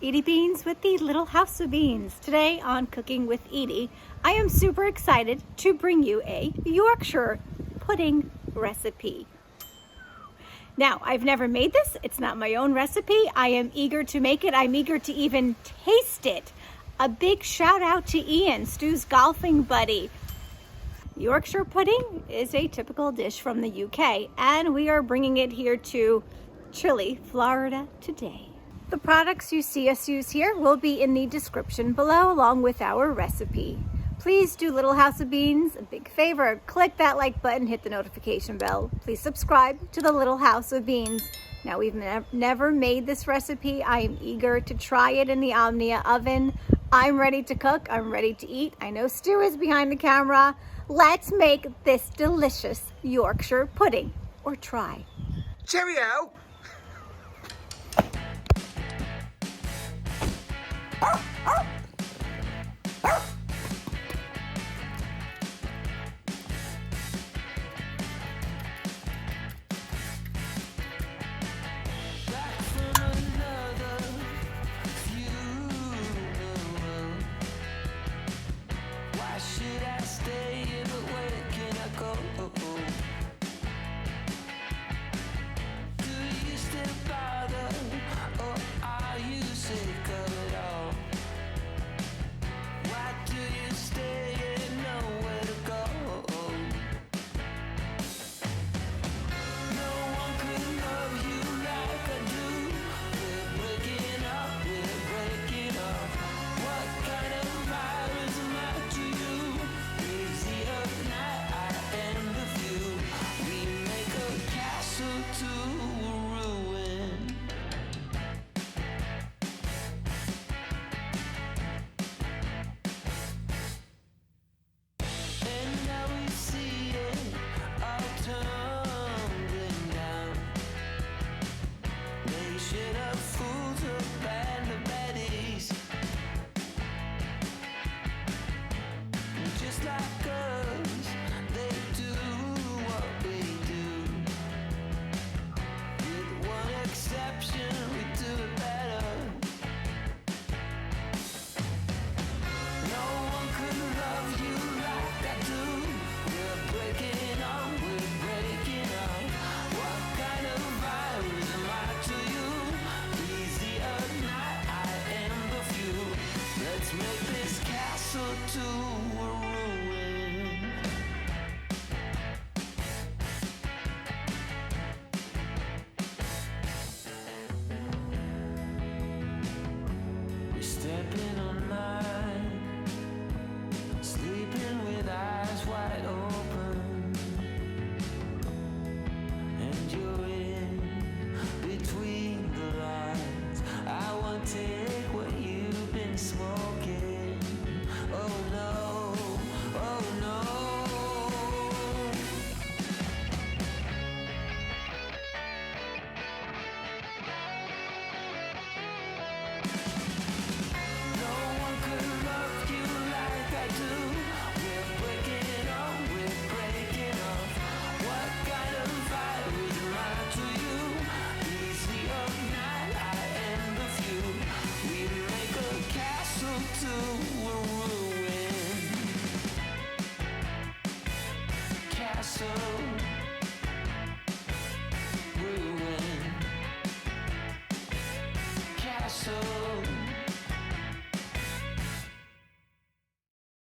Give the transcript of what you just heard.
Edie Beans with the Little House of Beans. Today on Cooking with Edie, I am super excited to bring you a Yorkshire pudding recipe. Now, I've never made this. It's not my own recipe. I am eager to make it. I'm eager to even taste it. A big shout out to Ian, Stu's golfing buddy. Yorkshire pudding is a typical dish from the UK, and we are bringing it here to chilly Florida today. The products you see us use here will be in the description below along with our recipe. Please do Little House of Beans a big favor. Click that like button, hit the notification bell. Please subscribe to the Little House of Beans. Now, we've never made this recipe. I am eager to try it in the Omnia Oven. I'm ready to cook. I'm ready to eat. I know Stu is behind the camera. Let's make this delicious Yorkshire pudding, or try. Cheerio! Stepping on mine, sleeping with eyes wide open, and you're in between the lines. I want to